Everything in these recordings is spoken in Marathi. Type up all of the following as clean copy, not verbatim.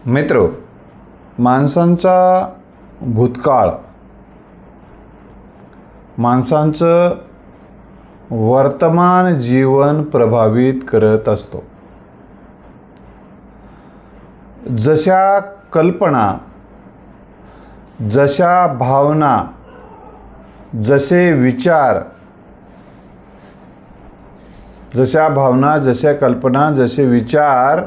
मित्र, माणसांचा भूतकाळ माणसांचं वर्तमान जीवन प्रभावित करत असतो. जशा कल्पना, जशा भावना, जसे विचार, जशा कल्पना, जसे विचार,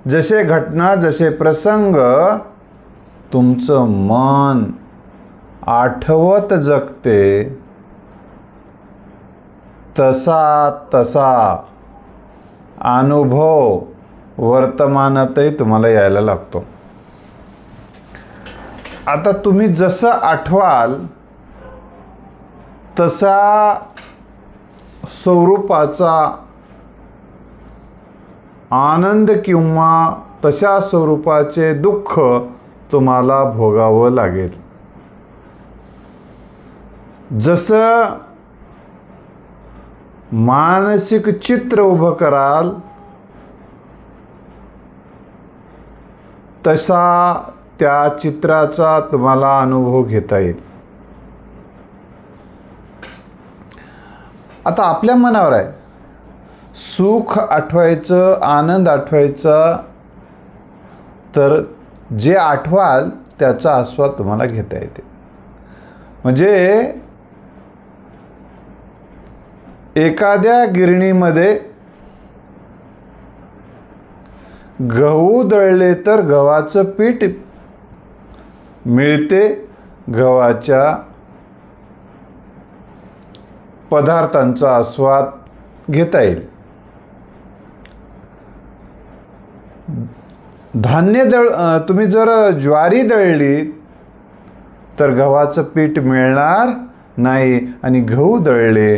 जसे घटना, जसे प्रसंग तुमचं मन आठवत जगते, तसा तसा अनुभव वर्तमानातही तुम्हाला यायला लागतो. आता तुम्ही जसं आठवाल तसा स्वरूपाचा आनंद किंवा तशा स्वरूपाचे दुःख तुम्हाला भोगावं लागेल. जसं मानसिक चित्र उभं कराल तसा त्या चित्राचा तुम्हाला अनुभव घेता येईल. आता आपल्या मनावर आहे, सुख आठवायचं, आनंद आठवायचा, तर जे आठवाल त्याचा आस्वाद तुम्हाला घेता येते. म्हणजे एखाद्या गिरणीमध्ये गहू दळले तर गव्हाचं पीठ मिळते, गव्हाच्या पदार्थांचा आस्वाद घेता येईल. तुम्ही जर ज्वारी दळली तर गव्हाचं पीठ मिळणार नाही, आणि गहू दळले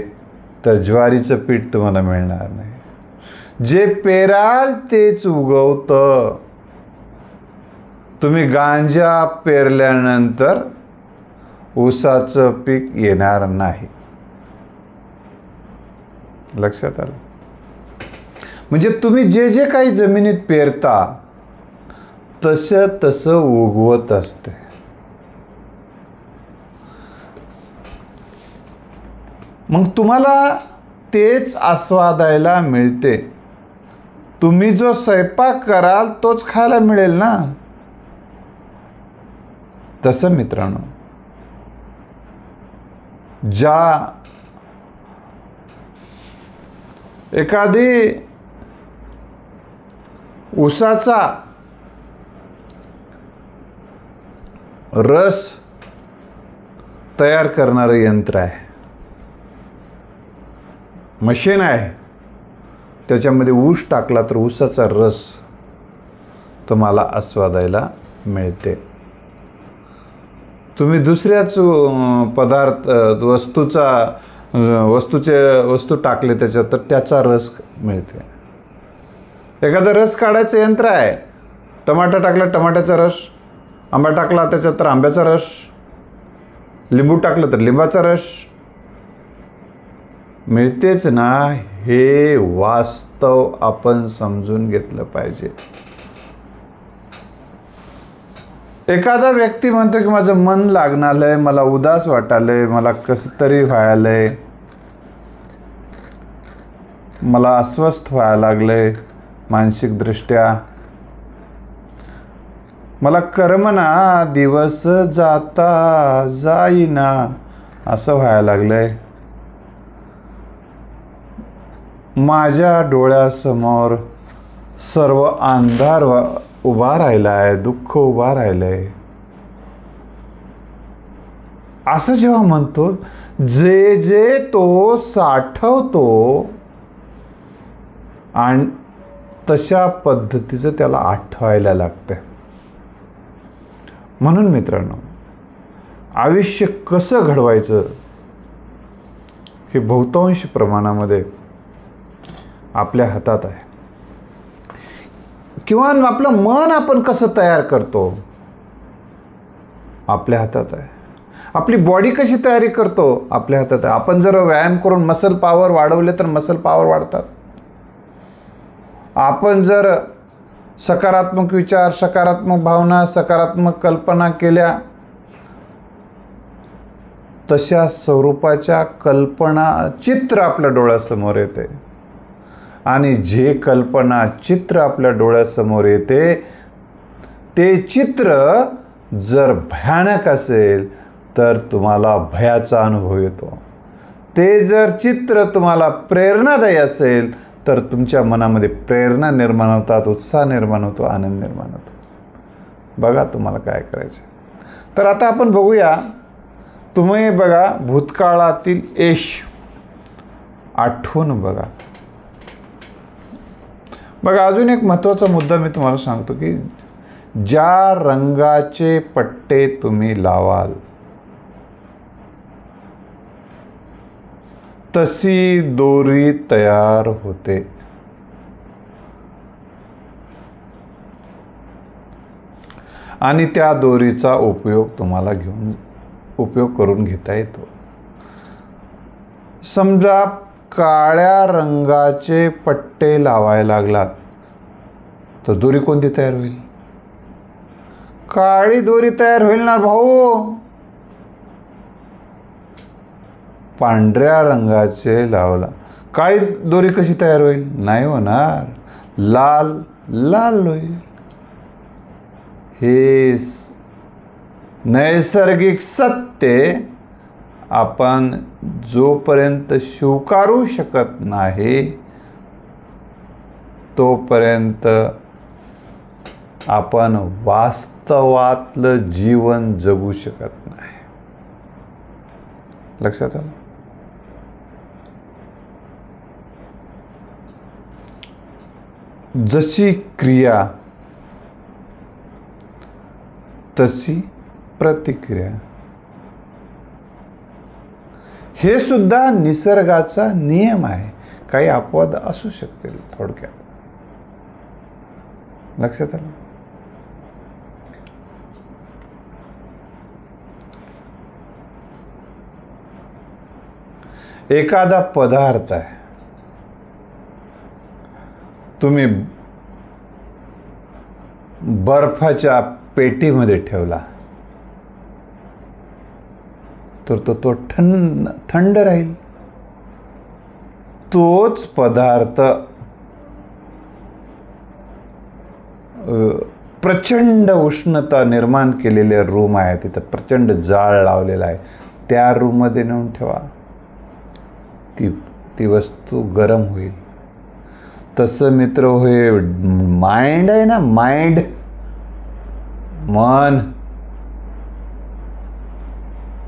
तर ज्वारीचं पीठ तुम्हाला मिळणार नाही. जे पेराल तेच उगवतं. तुम्ही गांजा पेरल्यानंतर ऊसाचं पीक येणार नाही. लक्षात आलं? म्हणजे तुम्ही जे जे काही जमिनीत पेरता तसं तसं उगवत असते. मग तुम्हाला तेच आस्वादायला मिळते. तुम्ही जो स्वयंपाक कराल तोच खायला मिळेल ना. तसं मित्रांनो, ज्या एखादी ऊसाचा रस तयार करणारं यंत्र आहे, मशीन आहे, त्याच्यामध्ये ऊस टाकला तर ऊसाचा रस तुम्हाला आस्वादायला मिळते. तुम्ही दुसऱ्याच पदार्थ वस्तू टाकले त्याच्यात तर त्याचा रस मिळते. एखादा रस काढायचं यंत्र आहे, टमाटा टाकला टमाट्याचा रस, आंबा टाकला त्याच्यात तर आंब्याचा रस, लिंबू टाकलं तर लिंबाचा रस मिळतेच ना. हे वास्तव आपण समजून घेतलं पाहिजे. एखादा व्यक्ती म्हणतो की माझं मन लागणारंय, मला उदास वाटायलंय, मला कसं तरी व्हायलंय, मला अस्वस्थ व्हायला लागलंय मानसिक दृष्ट्या, मला करमना, दिवस जाता जाईना असं व्हायला लागलंय, माझ्या डोळ्यासमोर सर्व अंधार उभा राहिला आहे, दुःख उभा राहिलंय, असं जेव्हा म्हणतो, जे जे तो साठवतो आणि तशा पद्धतीचं त्याला आठवायला लागतं. म्हणून मित्रांनो, आयुष्य कसं घडवायचं हे बहुतांश प्रमाणामध्ये आपल्या हातात आहे. किंवा आपलं मन आपण कसं तयार करतो आपल्या हातात आहे. आपली बॉडी कशी तयारी करतो आपल्या हातात आहे. आपण जर व्यायाम करून मसल पॉवर वाढवले तर मसल पॉवर वाढतात. आपण जर सकारात्मक विचार, सकारात्मक भावना, सकारात्मक कल्पना केल्या, तशा स्वरूपाच्या कल्पना चित्र आपल्या डोळ्यासमोर येते. आणि जे कल्पना चित्र आपल्या डोळ्यासमोर येते ते चित्र जर भयानक असेल तर तुम्हाला भयाचा अनुभव येतो. ते जर चित्र तुम्हाला प्रेरणादायी असेल तर तुमच्या मनामध्ये प्रेरणा निर्माण होतात, उत्साह निर्माण होतो, आनंद निर्माण होतो. बघा तुम्हाला काय करायचं. तर आता आपण बघूया. तुम्ही बघा भूतकाळातील यश आठवून बघा. बघा अजून एक महत्त्वाचा मुद्दा मी तुम्हाला सांगतो की ज्या रंगाचे पट्टे तुम्ही लावाल तशी दोरी तयार होते. आणि त्या दोरीचा उपयोग करून घेता येतो. समजा काळ्या रंगाचे पट्टे लावायला लागलात तर दोरी कोणती तयार होईल? काळी दोरी तयार होईल ना भाऊ. पांढऱ्या रंगाचे लावला काळी दोरी कशी तयार होईल? नाही होणार. लाल होईल. हे नैसर्गिक सत्य आपण जोपर्यंत स्वीकारू शकत नाही तोपर्यंत आपण वास्तवातलं जीवन जगू शकत नाही. लक्षात आलं? जशी क्रिया तशी प्रतिक्रिया. हे सुद्धा निसर्गाचा नियम आहे. काही अपवाद असू शकतील थोडक्यात. लक्षात आलं? एखादा पदार्थ आहे तुम्ही बर्फाच्या पेटीमध्ये ठेवला तर तो थंड राहील. तोच पदार्थ प्रचंड उष्णता निर्माण केलेले रूम आहे, तिथं प्रचंड जाळ लावलेला आहे, त्या रूममध्ये नेऊन ठेवा, ती वस्तू गरम होईल. तसं मित्र होय माइंड आहे ना, माइंड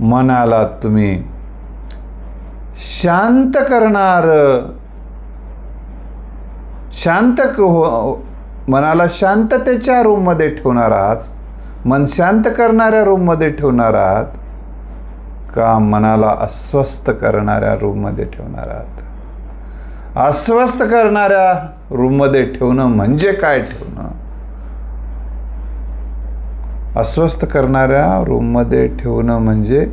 मनाला तुम्ही शांत करणार, मनाला शांततेच्या रूममध्ये ठेवणार आहात, मन शांत करणाऱ्या रूममध्ये ठेवणार आहात का मनाला अस्वस्थ करणाऱ्या रूममध्ये ठेवणार आहात? अस्वस्थ करणाऱ्या रूममध्ये ठेवणं म्हणजे काय ठेवणं? अस्वस्थ करणाऱ्या रूममध्ये ठेवणं म्हणजे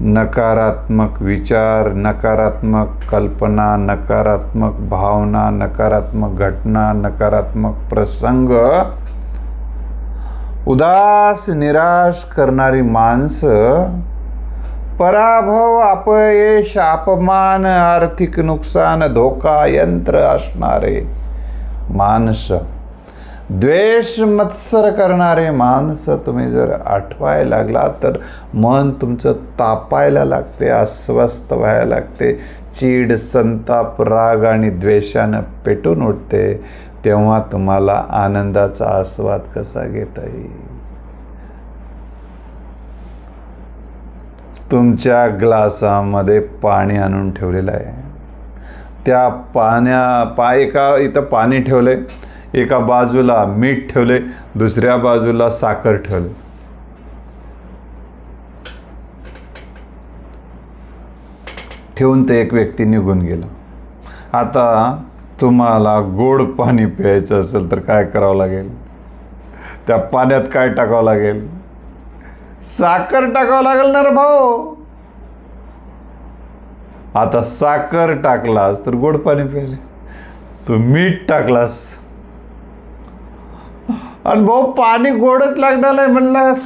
नकारात्मक विचार, नकारात्मक कल्पना, नकारात्मक भावना, नकारात्मक घटना, नकारात्मक प्रसंग, उदास निराश करणारी माणसं, पराभव, अपयश, अपमान, आर्थिक नुकसान, धोका, यंत्र असणारे माणसं, द्वेष मत्सर करणारे माणसं तुम्ही जर आठवायला लागला तर मन तुमचं तापायला लागते, अस्वस्थ व्हायला लागते, चीड, संताप, राग आणि द्वेषानं पेटून उठते. तेव्हा तुम्हाला आनंदाचा आस्वाद कसा घेता येईल? तुमच्या ग्लासामध्ये पाणी आणून ठेवलेलं आहे, त्या इथं पाणी ठेवले, एका बाजूला मीठ ठेवले, दुसऱ्या बाजूला साखर ठेवले. ठेवून ते एक व्यक्ती निघून गेला. आता तुम्हाला गोड पाणी प्यायचं असेल तर काय करावं लागेल? त्या पाण्यात काय टाकावं लागेल? साखर टाकावं लागेल ना रे भाऊ. आता साखर टाकलास तर गोड पाणी प्यायले. तू मीठ टाकलास आणि भाऊ पाणी गोडच लागणार आहे म्हणलास.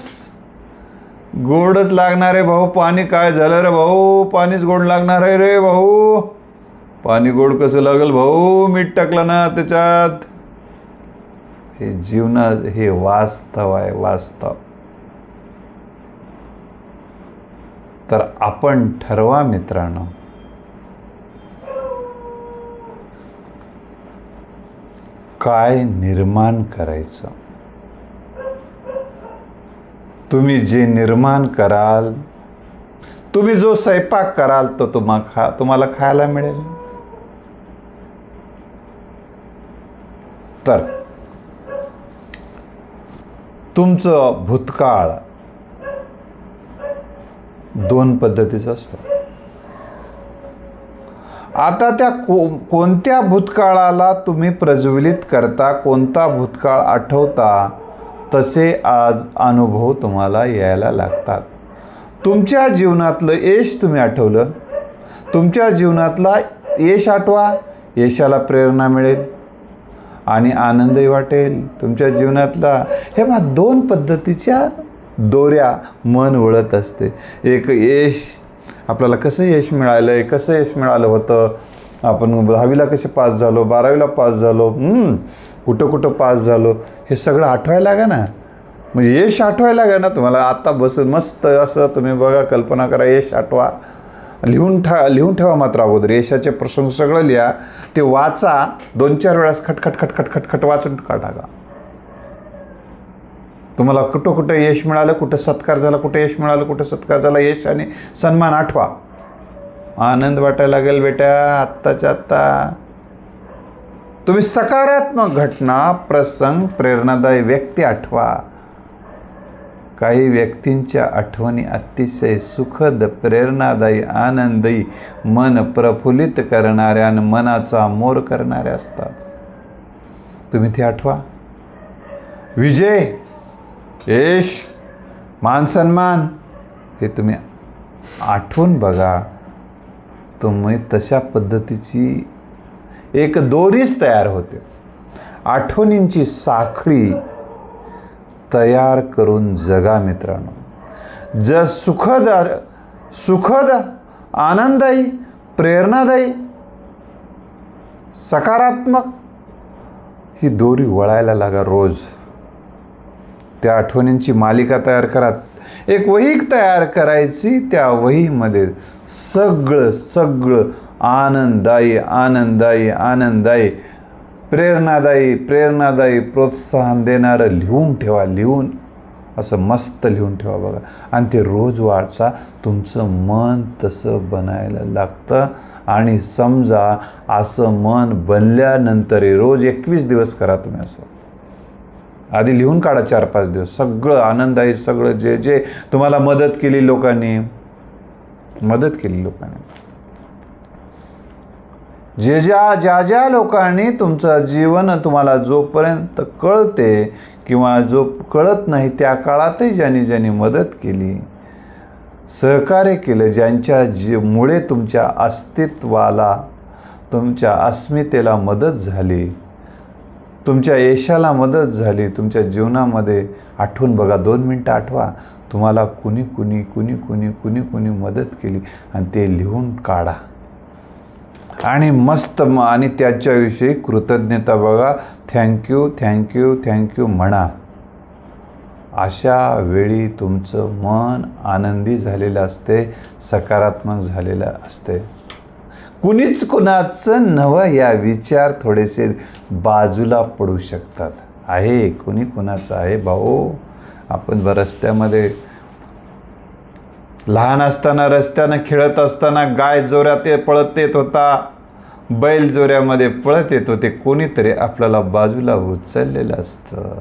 गोडच लागणार आहे भाऊ पाणी. काय झालं रे भाऊ, पाणीच गोड लागणार आहे रे भाऊ. पाणी गोड कसं लागेल भाऊ, मीठ टाकलं ना त्याच्यात. हे जीवनात हे वास्तव आहे, वास्तव. तर आपण ठरवा मित्रांनो, काय निर्माण करायचं. तुम्ही जे निर्माण कराल, तुम्ही जो स्वयंपाक कराल तो तुम्हाला खायला मिळेल. तर तुमचं भूतकाळ 2 पद्धतीचं असतं. आता त्या कोणत्या भूतकाळाला तुम्ही प्रज्वलित करता, कोणता भूतकाळ आठवता, तसे आज अनुभव तुम्हाला यायला लागतात. तुमच्या जीवनातलं यश तुम्ही आठवलं, तुमच्या जीवनातला यश आठवा, यशाला प्रेरणा मिळेल आणि आनंदही वाटेल तुमच्या जीवनातला. हे बघा 2 पद्धतीच्या दोऱ्या मन वळत असते. एक यश, आपल्याला कसं यश मिळालं आहे, कसं यश मिळालं होतं, आपण 10वीला कसे पास झालो, 12वीला पास झालो, कुठं कुठं पास झालो, हे सगळं आठवायला लागा ना. म्हणजे यश आठवायला लागा ना तुम्हाला. आत्ता बसून मस्त असं तुम्ही बघा, कल्पना करा, यश आठवा, लिहून ठेवा मात्र अगोदर. यशाचे प्रसंग सगळं लिहा, ते वाचा, 2-4 वेळास खटखट वाचून टाका. तुम्हाला कुठं कुठं यश मिळालं, कुठं सत्कार झाला, कुठं यश मिळालं, कुठं सत्कार झाला, यश आणि सन्मान आठवा. आनंद वाटायला लागेल बेटा आत्ताच्या आत्ता. तुम्ही सकारात्मक घटना, प्रसंग, प्रेरणादायी व्यक्ती आठवा. काही व्यक्तींच्या आठवणी अतिशय सुखद, प्रेरणादायी, आनंदी, मन प्रफुल्लित करणाऱ्या आणि मनाचा मोर करणाऱ्या असतात. तुम्ही ते आठवा. विजय, यश, मान सन्मान हे तुम्ही आठवून बघा. तुम्ही तशा पद्धतीची एक दोरीच तयार होते. आठवणींची साखळी तयार करून जगा मित्रांनो. जर सुखद, आनंददायी, प्रेरणादायी, सकारात्मक ही दोरी वळायला लागा रोज. त्या आठवणींची मालिका तयार करा. एक वही तयार करायची, त्या वहीमध्ये सगळं आनंददायी, प्रेरणादायी, प्रोत्साहन देणारं लिहून ठेवा. असं मस्त लिहून ठेवा बघा. आणि ते रोज वाचा. तुमचं मन तसं बनायला लागतं. आणि समजा असं मन बनल्यानंतर रोज 21 दिवस करा तुम्ही. असं आधी लिहून काढा 4-5 दिवस. सगळं आनंददायी, सगळं जे तुम्हाला मदत केली लोकांनी, ज्या लोकांनी तुमचं जीवन तुम्हाला जोपर्यंत कळते किंवा जो कळत नाही त्या काळातही ज्यांनी मदत केली, सहकार्य केलं, ज्यांच्या मुळे तुमच्या अस्तित्वाला, तुमच्या अस्मितेला मदत झाली, तुमच्या यशाला मदत झाली, तुमच्या जीवनामध्ये आठवून बघा. 2 मिनटं आठवा तुम्हाला कुणी मदत केली आणि ते लिहून काढा. आणि मस्त आणि त्याच्याविषयी कृतज्ञता बघा. थँक्यू म्हणा. अशा वेळी तुमचं मन आनंदी झालेलं असते, सकारात्मक झालेलं असते. कुणीच कुणाचं नवं या विचार थोडेसे बाजूला पडू शकतात. आहे कुणी कुणाचं आहे भाऊ. आपण रस्त्यामध्ये लहान असताना रस्त्यानं खेळत असताना गाय जोऱ्यात पळत येत होता, बैल जोऱ्यामध्ये पळत येत होते. कोणीतरी आपल्याला बाजूला उचललेलं असतं.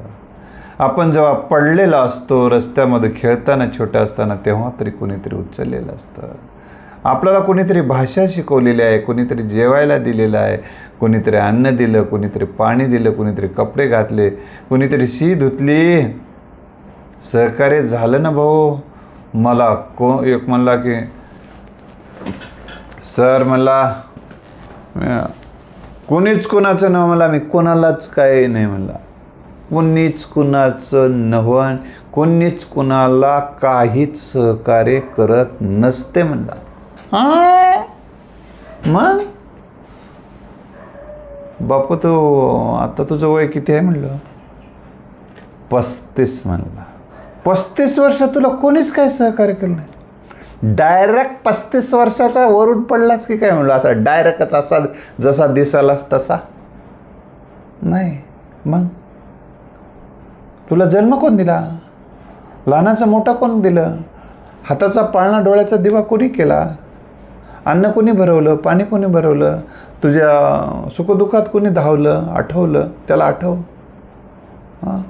आपण जेव्हा पडलेला असतो रस्त्यामध्ये खेळताना छोट्या असताना, तेव्हा तरी कोणीतरी उचललेलं असतं. आपल्याला कोणीतरी भाषा शिकवलेली आहे, कोणीतरी जेवायला दिलेलं आहे, कोणीतरी अन्न दिलं, कोणीतरी पाणी दिलं, कोणीतरी कपडे घातले, कोणीतरी शी धुतली. सहकार्य झालं ना भाऊ. मला एक म्हणला की सर, मला कोणीच कुणाचं नव्ह मला, मी कोणालाच काय नाही म्हणला. कोणीच कुणाचं नव्हन, कोणीच कुणाला काहीच सहकार्य करत नसते म्हणला. मग बापू तो आता तुझं वय किती आहे म्हणलं? 35 म्हणला. 35 वर्ष तुला कोणीच काय सहकार्य केलं नाही? डायरेक्ट 35 वर्षाचा वरून पडलाच की काय म्हणलं? असा डायरेक्टच असा जसा दिसालाच तसा नाही. मग तुला जन्म कोण दिला? लहानाचा मोठा कोण दिलं? हाताचा पाळणा डोळ्याचा दिवा कोणी केला? अन्न कोणी भरवलं? पाणी कोणी भरवलं? तुझ्या सुखदुःखात कोणी धावलं? आठवलं? त्याला आठव. हां,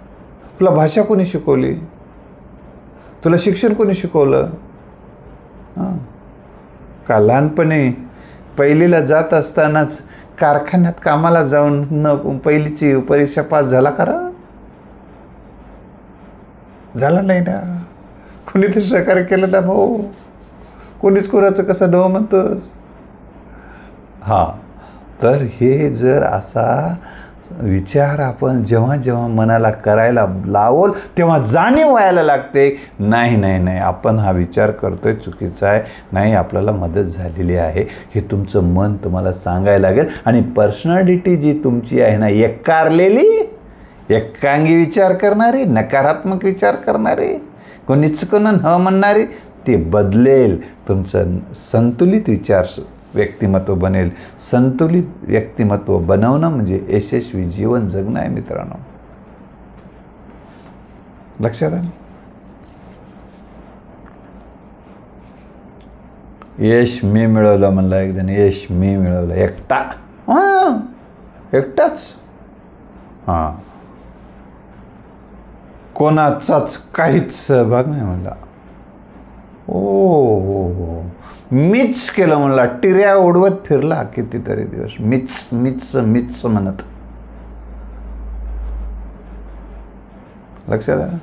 तुला भाषा कोणी शिकवली? तुला शिक्षण कोणी शिकवलं? हां, का लहानपणी पहिलीला जात असतानाच कारखान्यात कामाला जाऊन न पहिलीची परीक्षा पास झाला का? झाला नाही ना. कोणी ते सहकार्य केलं ना भाऊ? कोणीच कोणाचं कसं नव म्हणतोस? हां, तर हे जर असा विचार आपण जेव्हा जेव्हा मनाला करायला लावल तेव्हा जाणीव व्हायला लागते, नाही नाही नाही आपण हा विचार करतोय चुकीचा आहे, नाही आपल्याला मदत झालेली आहे, हे तुमचं मन तुम्हाला सांगायला लागेल. आणि पर्सनॅलिटी जी तुमची आहे ना, एकारलेली, एकांगी विचार करणारी, नकारात्मक विचार करणारी, कोणीच कोण न म्हणणारी, ते बदलेल. तुमचं संतुलित विचार व्यक्तिमत्व बनेल. संतुलित व्यक्तिमत्व बनवणं म्हणजे यशस्वी जीवन जगणं आहे मित्रांनो. लक्षात आलं? यश मी मिळवलं म्हणलं एक जण. यश मी मिळवलं एकटा. हां, एकटाच. हां, कोणाचाच काहीच सहभाग नाही म्हणला. ओ हो हो, मीच केलं म्हणला. टिऱ्या उडवत फिरला कितीतरी दिवस. मीच मीच मीच म्हणत. लक्षात आलं?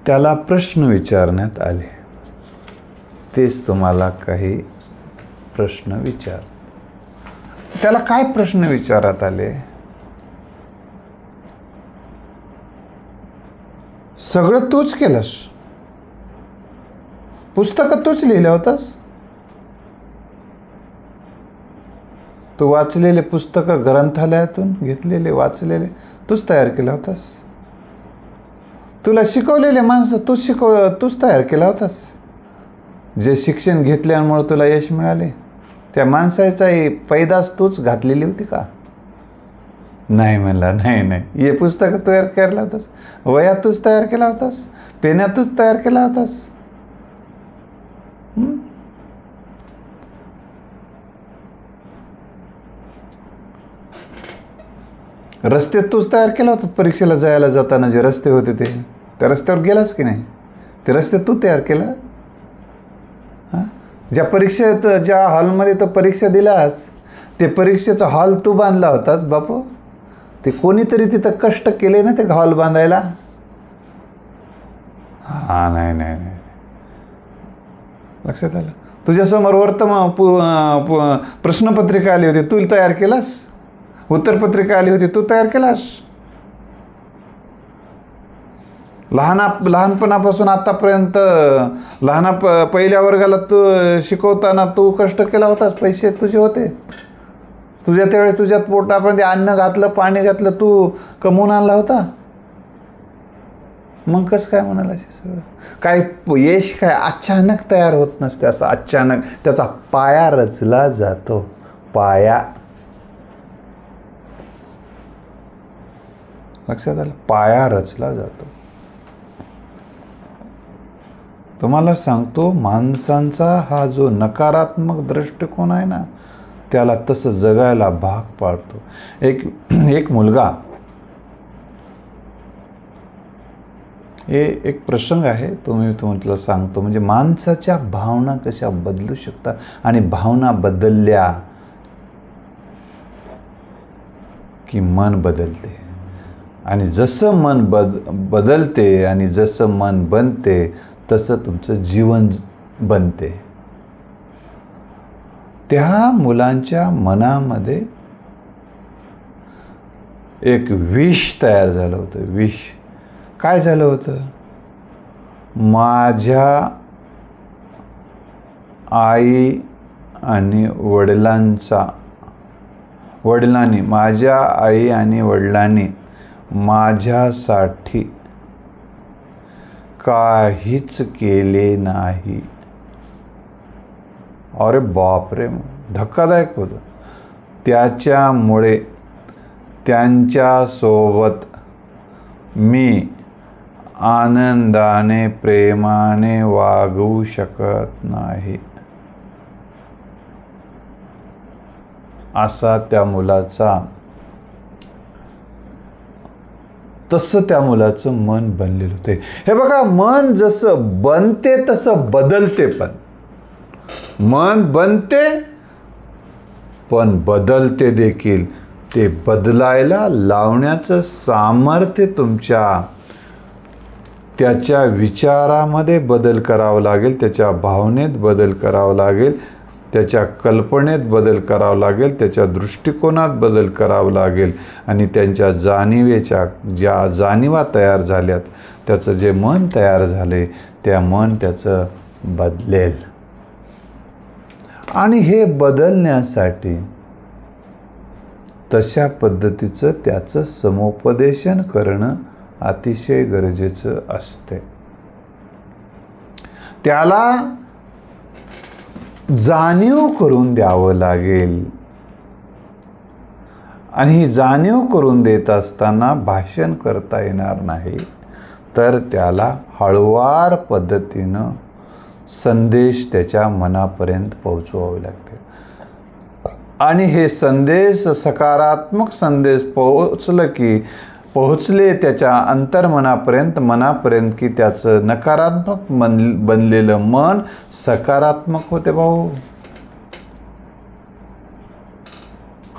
त्याला प्रश्न विचारण्यात आले. तेच तुम्हाला काही प्रश्न विचार. त्याला काय प्रश्न विचारण्यात आले? सगळं तूच केलंस. पुस्तकं तूच लिहिलं होतंस. तू वाचलेले पुस्तकं ग्रंथालयातून घेतलेले वाचलेले तूच तयार केलं होतास. तुला शिकवलेले माणसं तूच तयार केला होतास. जे शिक्षण घेतल्यामुळे तुला यश मिळाले त्या माणसाचाही पैदास तूच घातलेली होती का? नाही म्हणला. नाही नाही, हे पुस्तकं तयार केला होतास, वह्या तूच तयार केला होतास, पेन्या तूच तयार केला होतास. रस्ते तूच तयार केला होतात. परीक्षेला जायला जाताना जे रस्ते होते त्या रस्त्यावर गेलास की नाही? ते रस्ते तू तयार केला. हां, ज्या परीक्षेत ज्या हॉलमध्ये तो परीक्षा दिलास ते परीक्षेचा हॉल तू बांधला होतास बापू. ते कोणीतरी तिथं कष्ट केले ना ते हॉल बांधायला. हां, नाही नाही नाही, लक्षात आलं? तुझ्यासमोर प्रश्नपत्रिका आली होती, तू तयार केलास. उत्तरपत्रिका आली होती, तू तयार केलास. लहानपणापासून आतापर्यंत पहिल्या वर्गाला तू शिकवताना तू कष्ट केला होतास. पैसे तुझे होते. तुझ्या त्यावेळेस तुझ्यात पोटापर्यंत अन्न घातलं, पाणी घातलं, तू कमवून आणला होता. मग कसं काय म्हणाला? सगळं काय यश काय अचानक तयार होत नसते. असं अचानक त्याचा पाया रचला जातो. पाया, लक्षात आलं? पाया रचला जातो. तुम्हाला सांगतो, माणसांचा हा जो नकारात्मक दृष्टिकोन आहे ना, त्याला तसं जगायला भाग पाडतो. एक मुलगा, हे एक प्रसंग आहे, तुम्हाला सांगतो. म्हणजे माणसाच्या भावना कशा बदलू शकतात आणि भावना बदलल्या की मन बदलते. आणि जसं मन बदलते आणि जसं मन बनते तसं तुमचं जीवन बनते. त्या मुलांच्या मनामध्ये एक विष तयार झालं होतं. विष काय झालं होतं? माझ्या आई आणि वडिलांनी माझ्या आई आणि वडिलांनी माझ्यासाठी काहीच केले नाही. अरे बापरे, धक्कादायक होतं. त्याच्यामुळे त्यांच्यासोबत मी आनंदाने प्रेमाने वागू शकत नाही, असा त्या मुलाचा, तसं त्या मुलाचं मन बनलेलं होते. हे बघा, मन जसं बनते तसं बदलते. पण मन बनते पण बदलते देखील. ते बदलायला लावण्याचं सामर्थ्य त्याच्या विचारामध्ये बदल करावा लागेल, त्याच्या भावनेत बदल करावा लागेल, त्याच्या कल्पनेत बदल करावा लागेल, त्याच्या दृष्टिकोनात बदल करावा लागेल. आणि त्यांच्या ज्या जाणीवा तयार झाल्यात, त्याचं जे मन तयार झाले, त्या मन त्याचं बदलेल. आणि हे बदलण्यासाठी तशा पद्धतीचं त्याचं समुपदेशन करणं अतिशय गरजेचं असते. त्याला जाणीव करून द्यावं लागेल. आणि ही जाणीव करून देत असताना भाषण करता येणार नाही, तर त्याला हळुवार पद्धतीनं संदेश त्याच्या मनापर्यंत पोहोचवावे लागते. आणि हे संदेश, सकारात्मक संदेश पोहोचले त्याच्या अंतर्मनापर्यंत की त्याचं नकारात्मक बनलेलं मन सकारात्मक होते. भाऊ,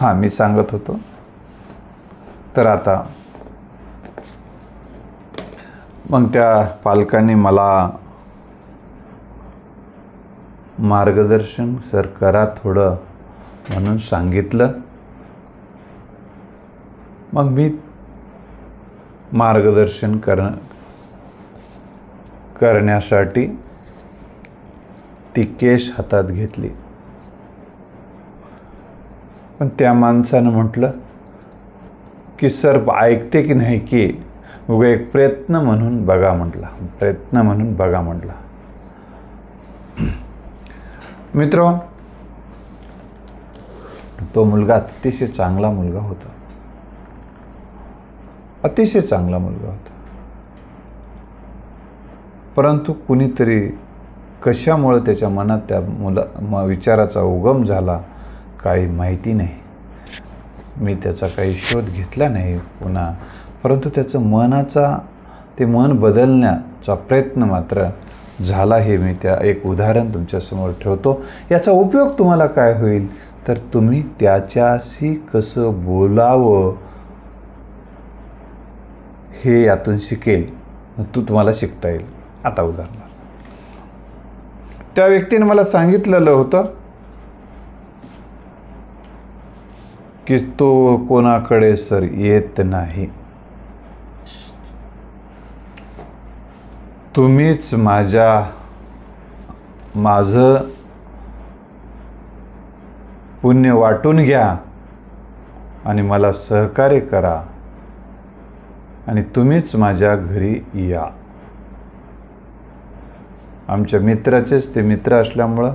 हां, मी सांगत होतो. तर आता मग त्या पालकांनी मला मार्गदर्शन सर करा थोडं म्हणून सांगितलं. मग मी मार्गदर्शन करण्यासाठी ती केस हातात घेतली. पण त्या माणसानं म्हटलं की सर ऐकते की नाही, की उगा एक प्रयत्न म्हणून बघा म्हटला. मित्र, तो मुलगा अतिशय चांगला मुलगा होता. परंतु कुणीतरी कशामुळे त्याच्या मनात त्या विचाराचा उगम झाला काही माहिती नाही. मी त्याचा काही शोध घेतला नाही पुन्हा. परंतु त्याचं ते मन बदलण्याचा प्रयत्न मात्र झाला. हे मी एक उदाहरण तुमच्यासमोर ठेवतो. याचा उपयोग तुम्हाला काय होईल, तर तुम्ही त्याच्याशी कसं बोलावं हे यातून शिकेल. तुम्हाला शिकता येईल. आता उदाहरणार्थ, त्या व्यक्तीने मला सांगितलेलं होतं की तो कोणाकडे सर येत नाही. तुम्हीच माझं पुण्य वाटून घ्या आणि मला सहकार्य करा आणि तुम्हीच माझ्या घरी या. आमच्या मित्राचेच ते मित्र असल्यामुळं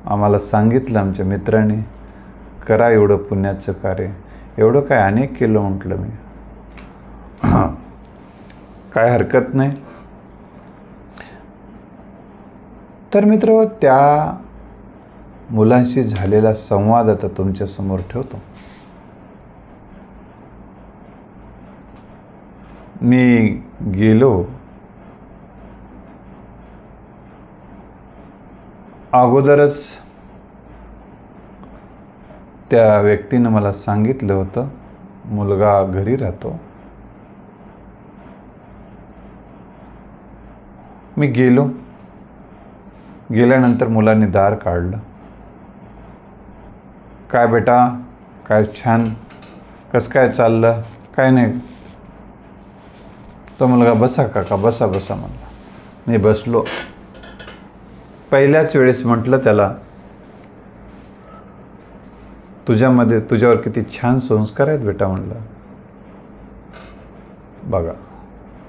आम्हाला सांगितलं आमच्या मित्रांनी, करा एवढं पुण्याचं कार्य. एवढं काय अनेक केलं म्हटलं मी. काय हरकत नाही. तर मित्र, त्या मुलांशी झालेला संवाद आता तुमच्यासमोर ठेवतो. मी गेलो. अगोदरच त्या व्यक्तीनं मला सांगितलं होतं मुलगा घरी राहतो. मी गेलो. गेल्यानंतर मुलांनी दार काढलं. काय बेटा, काय छान, कसं काय चाललं? काय नाही. तो मुलगा, बसा काका, बसा बसा म्हणला. मी बसलो. पहिल्याच वेळेस म्हटलं त्याला, तुझ्यावर किती छान संस्कार आहेत बेटा म्हणलं. बघा,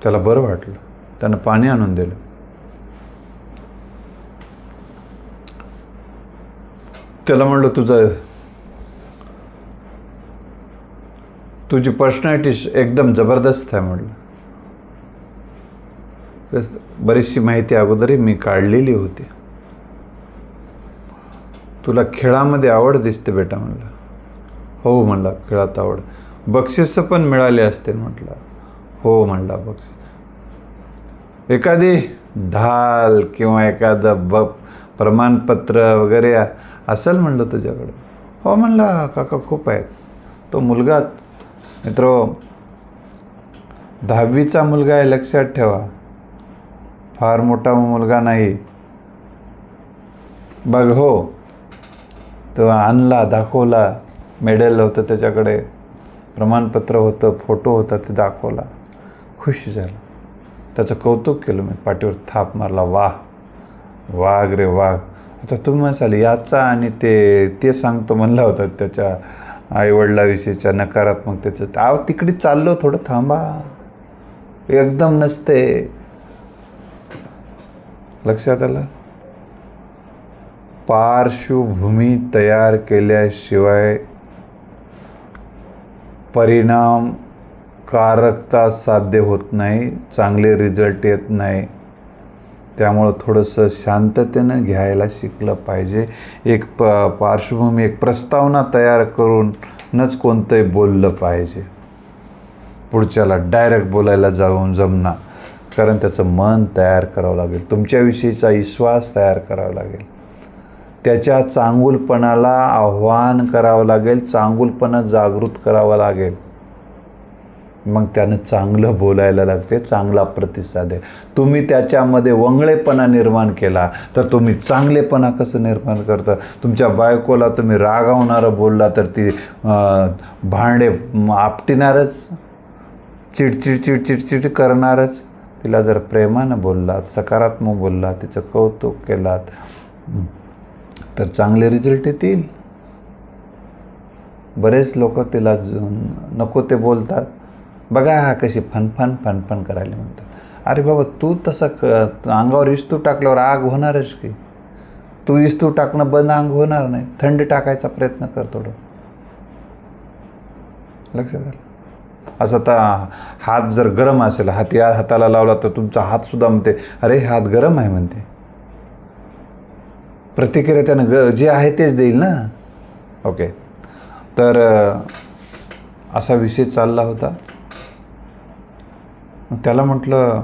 त्याला बरं वाटलं. त्यानं पाणी आणून दिलं. त्याला म्हणलं, तुझी पर्सनॅलिटी एकदम जबरदस्त आहे म्हटलं. बरीचशी माहिती अगोदरही मी काढलेली होती. तुला खेळामध्ये आवड दिसते बेटा म्हणलं. हो म्हणला, खेळात आवड. बक्षीसं पण मिळाले असते म्हटलं. हो म्हणला, बक्षीस, एखादी ढाल किंवा एखादं प्रमाणपत्र वगैरे असेल म्हणलं तुझ्याकडे? हो म्हणला काका, खूप आहेत. तो मुलगा मित्र 10वीचा मुलगा आहे, लक्षात ठेवा. फार मोठा मुलगा नाही. बघ, हो, तो आणला, दाखवला. मेडल होतं त्याच्याकडे, प्रमाणपत्र होतं, फोटो होता, ते दाखवला. खुश झालं. त्याचं कौतुक केलं मी, पाठीवर थाप मारला. वाघ रे वाघ. आता तुम्ही म्हणाल याचा आणि ते सांगतो म्हणला होता त्याच्या आईवडिलाविषयीच्या नकारात्मक त्याचं. तिकडे चाललो, थोडं थांबा, एकदम नसते. लक्षात आलं? पार्श्वभूमी तयार केल्याशिवाय परिणामकारकता साध्य होत नाही, चांगले रिझल्ट येत नाही. त्यामुळं थोडंसं शांततेनं घ्यायला शिकलं पाहिजे. एक पार्श्वभूमी, एक प्रस्तावना तयार करूनच कोणतंही बोललं पाहिजे. पुढच्याला डायरेक्ट बोलायला जाऊन जमणार, कारण त्याचं मन तयार करावं लागेल, तुमच्याविषयीचा विश्वास तयार करावा लागेल, त्याच्या चांगुलपणाला आव्हान करावं लागेल, चांगुलपणा जागृत करावं लागेल. मग त्यानं चांगलं बोलायला लागते, चांगला प्रतिसाद आहे. तुम्ही त्याच्यामध्ये वंगळेपणा निर्माण केला तर तुम्ही चांगलेपणा कसं निर्माण करता? तुमच्या बायकोला तुम्ही रागावणारं बोलला तर ती भांडे आपटिणारच, चिडचिड करणारच. तिला जर प्रेमानं बोललात, सकारात्मक बोललात, तिचं कौतुक केलात तर चांगले रिझल्ट येतील. बरेच लोक तिला नको ते बोलतात. बघा कशी फनफन करायला म्हणतात. अरे बाबा, तू तसं अंगावर इस्तू टाकल्यावर आग होणारच की. तू इस्तू टाकणं बंद, अंग होणार नाही. थंडी टाकायचा प्रयत्न कर थोडं. लक्षात आलं? असं आता हात जर गरम असेल, या हाताला लावला तर तुमचा हातसुद्धा म्हणते अरे हात गरम आहे म्हणते. प्रतिक्रिया त्यानं जे आहे तेच देईल ना. ओके, तर असा विषय चालला होता. मग त्याला म्हटलं,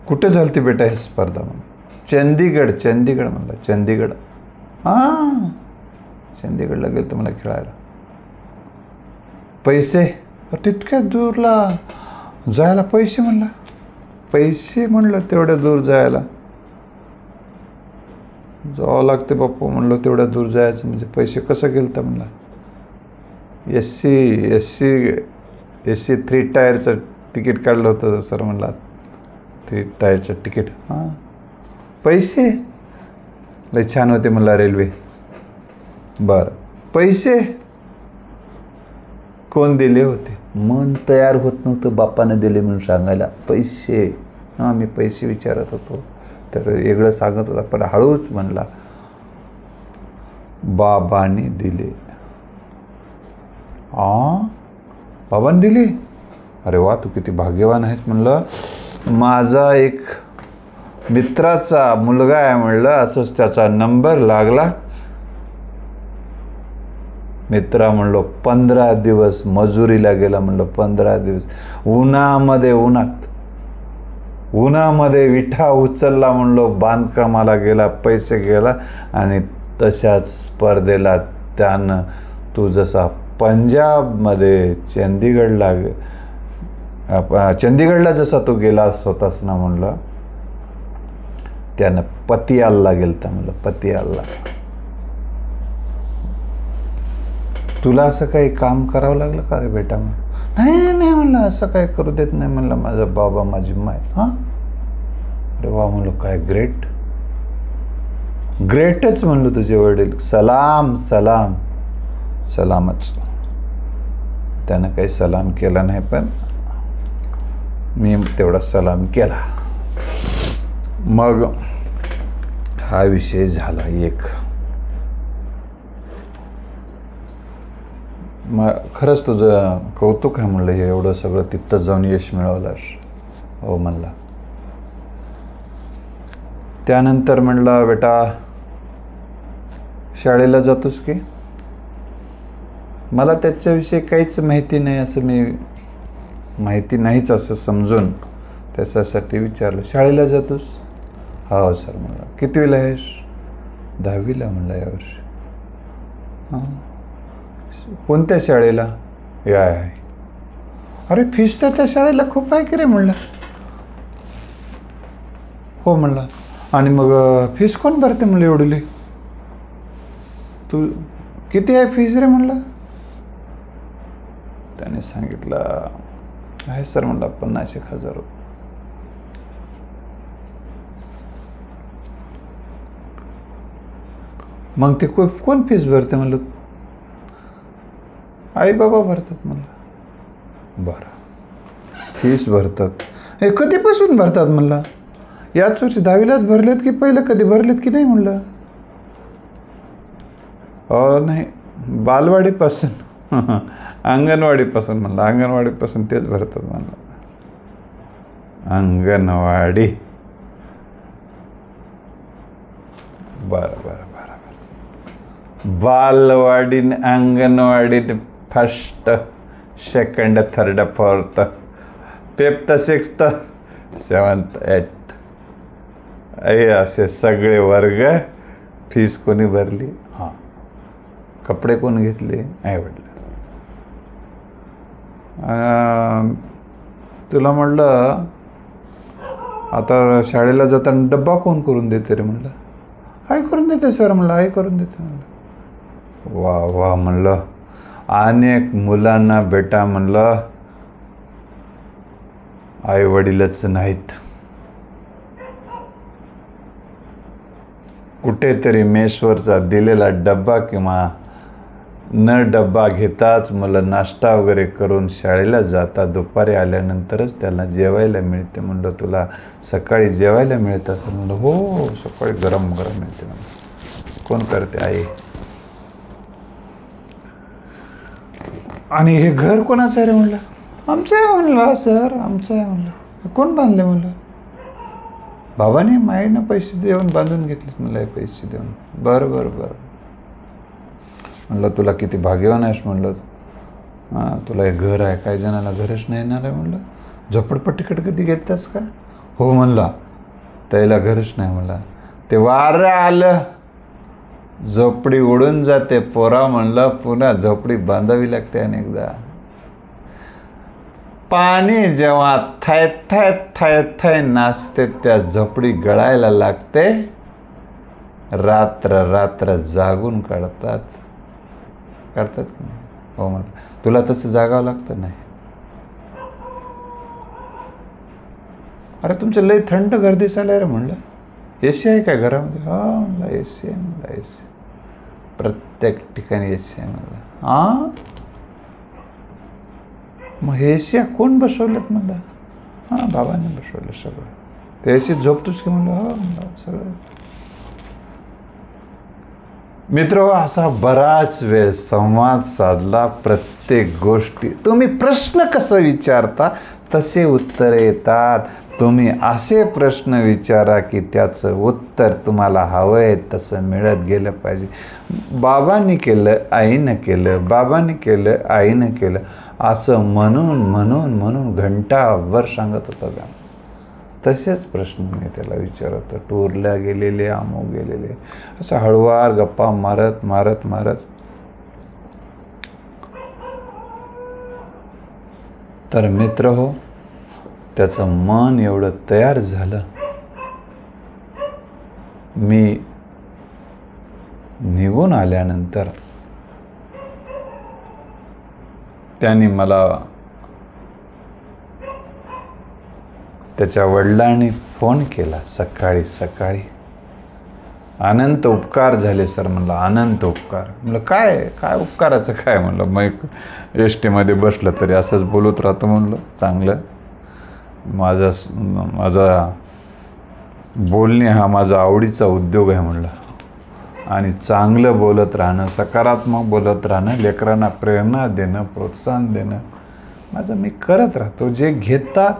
कुठे झालती बेटा ही स्पर्धा? म्हणलं चंदीगड म्हणलं. चंदीगड? हां, चंदीगडला गेलं तर मला खेळायला. पैसे? तितक्या दूरला जायला पैसे म्हणला? पैसे म्हणलं तेवढ्या दूर जायला जावं लागते बाप्पा. म्हणलं तेवढ्या दूर जायचं म्हणजे पैसे कसं गेलं तर म्हणला. एस सी 3 टायरचं तिकीट काढलं होतं सर म्हणला. 3 टायरचं तिकीट. हां, पैसे लय छान होते म्हणला रेल्वे. बरं, पैसे कोण दिले होते? मन तयार होत नव्हतं बापानं दिले म्हणून सांगायला. पैसे? हां, मी पैसे विचारत होतो तर वेगळं सांगत होता, पण हळूच म्हणला बाबांनी दिले. बाबांनी दिले? अरे वा, तू किती भाग्यवान आहेस म्हणलं. माझा एक मित्राचा मुलगा आहे म्हणलं, असंच त्याचा नंबर लागला. मित्रा म्हणलो 15 दिवस मजुरीला गेला म्हणलं. 15 दिवस उन्हामध्ये विठा उचलला म्हणलो, बांधकामाला गेला, पैसे गेला. आणि तशाच स्पर्धेला त्यानं, तू जसा पंजाबमध्ये चंदीगडला जसा तू गेलास होतास ना म्हणलं, त्यानं पतियालला गेलता. म्हणलं पतियालला. तुला असं काही काम करावं लागलं का रे बेटा? नाही नाही म्हणलं, असं काय करू देत नाही म्हणलं माझा बाबा माझी माय. हां, अरे वा म्हणलं, काय ग्रेट, ग्रेटच म्हणलं तुझे वडील. सलाम सलाम सलामच. त्यानं काही सलाम केला नाही, पण मी तेवढा सलाम केला. मग हा विषय झाला एक. मग खरंच तुझं कौतुक आहे म्हणलं, हे एवढं सगळं तिथं जाऊन यश मिळवलंस. हो म्हणला. त्यानंतर म्हणलं, बेटा शाळेला जातोस की? मला त्याच्याविषयी काहीच माहिती नाही, असं मी माहिती नाहीच असं समजून त्याच्यासाठी विचारलं. शाळेला जातोस? हो सर म्हणलं. कितवीला आहेस? 10वीला म्हणलं यावर्षी. हां, कोणत्या शाळेला? या आहे. अरे फीस तर त्या शाळेला खूप आहे की रे म्हणलं. हो म्हणलं. आणि मग फीस कोण भरते म्हणलं एवढी? तू किती आहे फीस रे म्हणलं? त्याने सांगितलं, आहे सर म्हणलं 50,000 रुपये. मग ते कोण फीस भरते म्हणलं? आई बाबा भरतात म्हणलं. बरं, फीस भरतात. हे कधीपासून भरतात म्हणलं? याच वर्षी 10वीलाच भरलेत की पहिलं कधी भरलेत की नाही म्हणलं? नाही, बालवाडीपासून अंगणवाडीपासून म्हणलं. अंगणवाडीपासून तेच भरतात म्हणलं. अंगणवाडी. बरं बरं बरं बरं. बालवाडी, anganwadi, first, second, third, fourth, fifth, sixth, seventh, eighth, असे सगळे वर्ग. फीस कोणी भरली? हां. कपडे कोण घेतले? आई वडील. तुला म्हणलं, आता शाळेला जाताना डब्बा कोण करून देते रे म्हणलं? आई करून देते सर म्हणलं. आई करून देते म्हणलं. वा वा म्हणलं. अनेक मुलांना बेटा म्हणलं आई वडीलच नाहीत. कुठेतरी मेसवरचा दिलेला डब्बा किंवा न डब्बा घेताच मला नाश्ता वगैरे करून शाळेला जातात. दुपारी आल्यानंतरच त्याला जेवायला मिळते. म्हणलं तुला सकाळी जेवायला मिळतं? म्हणलं हो, सकाळी गरम गरम मिळते म्हणलं. कोण करते? आई. आणि हे घर कोणाचं आहे रे म्हणलं? आमचं आहे म्हणलं सर, आमचं आहे म्हणलं. कोण बांधले म्हणलं? बाबाने माईनं पैसे देऊन बांधून घेतलेत म्हणलं. पैसे देऊन. बरं बरं बरं म्हणलं. तुला किती भाग्यवान आहेस म्हणलं. हां, तुला हे घर आहे. काही जणांना घरच नाही येणार आहे म्हणलं. झोपडपट्टीकडे कधी गेलतास का? हो म्हणला. त्याला घरच नाही म्हणला. ते वारं आलं, झोपडी उडून जाते पोरा म्हणलं. पुन्हा झोपडी बांधावी लागते अनेकदा. पाणी जेव्हा थाय थाय थाय थाय नाचते, त्या झोपडी गळायला लागते. रात्र रात्र जागून काढतात की नाही? हो म्हणलं. तुला तसं जागावं लागतं? नाही. अरे तुमचं लई थंड घर दिसायला रे म्हणलं. AC आहे काय घरामध्ये? हा म्हणलं AC आहे म्हणलं. AC प्रत्येक ठिकाणी AC आहे म्हणलं. हां, मग हे AC कोण बसवलेत म्हणलं? हां, बाबांनी बसवलं सगळं. ते AC झोपतोस की म्हणलं? हो म्हणलं सगळं. मित्र, असा बराच वेळ संवाद साधला. प्रत्येक गोष्टी तुम्ही प्रश्न कसं विचारता तसे उत्तर येतात. तुम्ही असे प्रश्न विचारा की त्याचं उत्तर तुम्हाला हवं आहे तसं मिळत गेलं पाहिजे. बाबांनी केलं, आईनं केलं, बाबांनी केलं, आईनं केलं, असं म्हणून म्हणून म्हणून घंटाभर सांगत होता का. तसेच प्रश्न मी त्याला विचारत. टूरला गेलेले, अमुक गेलेले, असं हळूवार गप्पा मारत मारत मारत. तर मित्र हो, त्याचं मन एवढं तयार झालं मी निघून आल्यानंतर त्यांनी मला त्याच्या वडिलांनी फोन केला सकाळी. अनंत उपकार झाले सर. म्हणलं अनंत उपकार. म्हणलं काय उपकाराचं काय? म्हणलं मग एस टीमध्ये बसलं तरी असंच बोलत राहतो. म्हणलं चांगलं. माझा बोलणे हा माझा आवडीचा उद्योग आहे म्हणलं. आणि चांगलं बोलत राहणं, सकारात्मक बोलत राहणं, लेकरांना प्रेरणा देणं, प्रोत्साहन देणं माझं मी करत राहतो. जे घेतात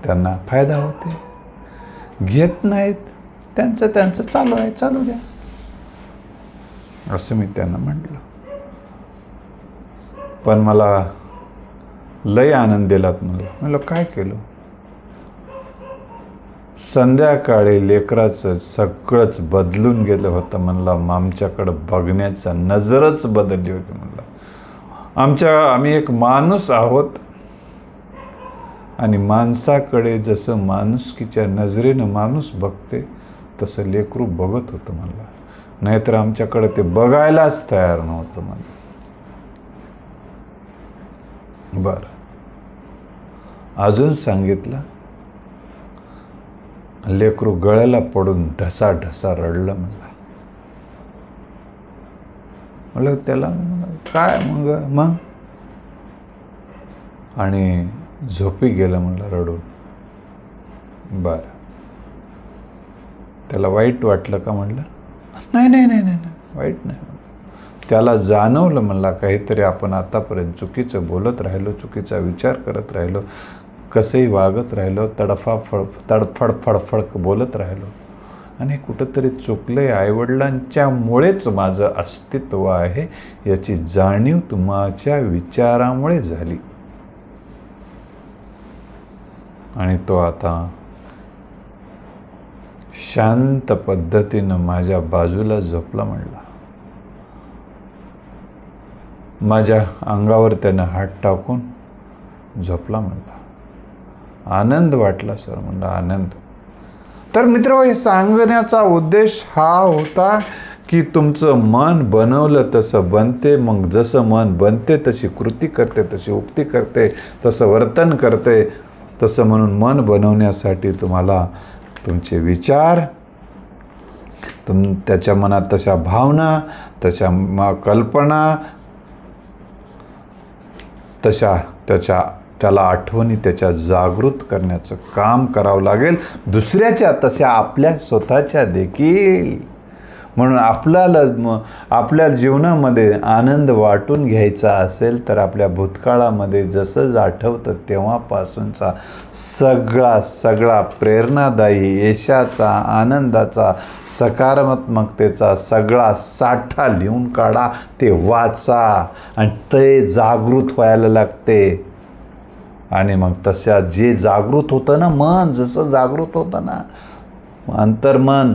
त्यांना फायदा होते, घेत नाहीत त्यांचं चालू आहे, चालू द्या, असं मी त्यांना म्हटलं. पण मला लय आनंद दिलात म्हणलं काय केलं? संध्याकाळी लेकराचं सगळंच बदलून गेलं होतं. म्हणलं आमच्याकडं बघण्याचा नजरच बदलली होती. म्हणलं आम्ही एक माणूस आहोत आणि माणसाकडे जसं माणुसकीच्या नजरेनं माणूस बघते तसं लेकरू बघत होतं म्हणलं. नाहीतर आमच्याकडे ते बघायलाच तयार नव्हतं म्हणलं. बरं, अजून सांगितलं. लेकरू गळ्याला पडून ढसा रडलं म्हणलं. म्हणलं त्याला काय मग आणि झोपी गेलं म्हणलं रडून. बरं, त्याला वाईट वाटलं का? म्हणलं नाही वाईट नाही. त्याला जाणवलं म्हणला काहीतरी आपण आतापर्यंत चुकीचं बोलत राहिलो, चुकीचा विचार करत राहिलो, कसंही वागत राहिलो, तडफड बोलत राहिलो आणि कुठंतरी चुकलंय. आईवडिलांच्यामुळेच माझं अस्तित्व आहे याची जाणीव तुमच्या विचारामुळे झाली. आणि तो आता शांत पद्धतीनं माझ्या बाजूला झोपला म्हणला. माझ्या अंगावर त्यानं हात टाकून झोपला म्हणला. आनंद वाटला सर. म्हणलं आनंद. तर मित्र, हे सांगण्याचा उद्देश हा होता की तुमचं मन बनवलं तसं बनते. मग जसं मन बनते तशी कृती करते, तशी उक्ती करते, तसं वर्तन करते. तसं म्हणून मन बनवण्यासाठी तुम्हाला तुमचे विचार, त्याच्या मनात तशा भावना, तशा कल्पना, त्याला आठवणी त्याच्या जागृत करण्याचं काम करावं लागेल. दुसऱ्याच्या तशा आपल्या स्वतःच्या देखील. म्हणून आपल्या जीवनामध्ये आनंद वाटून घ्यायचा असेल तर आपल्या भूतकाळामध्ये जसं आठवतं तेव्हापासूनचा सगळा प्रेरणादायी, यशाचा, आनंदाचा, सकारात्मकतेचा सगळा साठा लिहून काढा. ते वाचा आणि ते जागृत व्हायला लागते. आणि मग तशा जे जागृत होतं ना मन, जसं जागृत होतं ना अंतर्मन,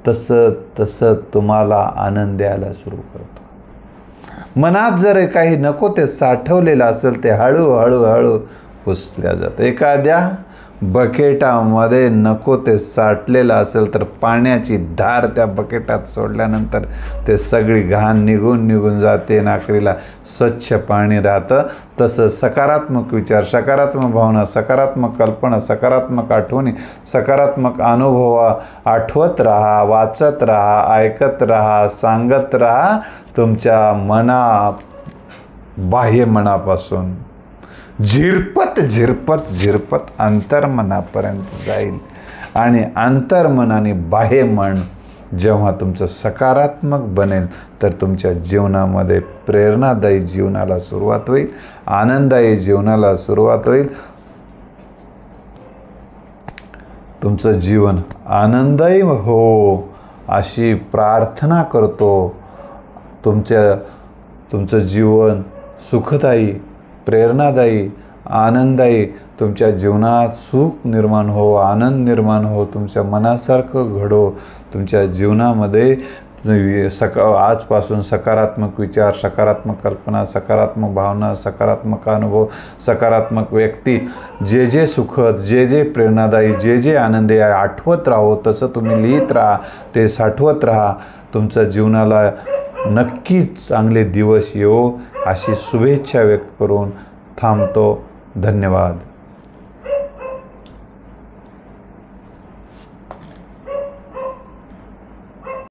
तसं तुम्हाला आनंद द्यायला सुरू करतो. मनात जर काही नको ते साठवलेलं असेल ते हळूहळू पुसल्या जातं. एखाद्या बकेटामध्ये नको ते साठलेलं असेल तर पाण्याची धार त्या बकेटात सोडल्यानंतर ते सगळी घाण निघून जाते. नाकरीला स्वच्छ पाणी राहतं. तसं सकारात्मक विचार, सकारात्मक भावना, सकारात्मक कल्पना, सकारात्मक आठवणी, सकारात्मक अनुभव आठवत राहा, वाचत राहा, ऐकत राहा, सांगत राहा. तुमच्या बाह्य मनापासून झिरपत अंतर्मनापर्यंत जाईल. आणि अंतर्मन आणि बाह्य मन जेव्हा तुमचं सकारात्मक बनेल तर तुमच्या जीवनामध्ये प्रेरणादायी जीवनाला सुरुवात होईल, आनंददायी जीवनाला सुरुवात होईल. तुमचं जीवन आनंददायी हो अशी प्रार्थना करतो. तुमचं जीवन सुखदायी, प्रेरणादायी, आनंददायी, तुमच्या जीवनात सुख निर्माण हो, आनंद निर्माण हो, तुमच्या मनासारखं घडो, तुमच्या जीवनामध्ये आजपासून सकारात्मक विचार, सकारात्मक कल्पना, सकारात्मक भावना, सकारात्मक अनुभव, सकारात्मक व्यक्ती, जे जे सुखद, जे जे प्रेरणादायी, जे जे आनंदी आहे आठवत राहो, तसं तुम्ही लिहित राहा, ते साठवत राहा. तुमच्या जीवनाला नक्कीच चांगले दिवस येवो अशी शुभेच्छा व्यक्त करून थांबतो. धन्यवाद.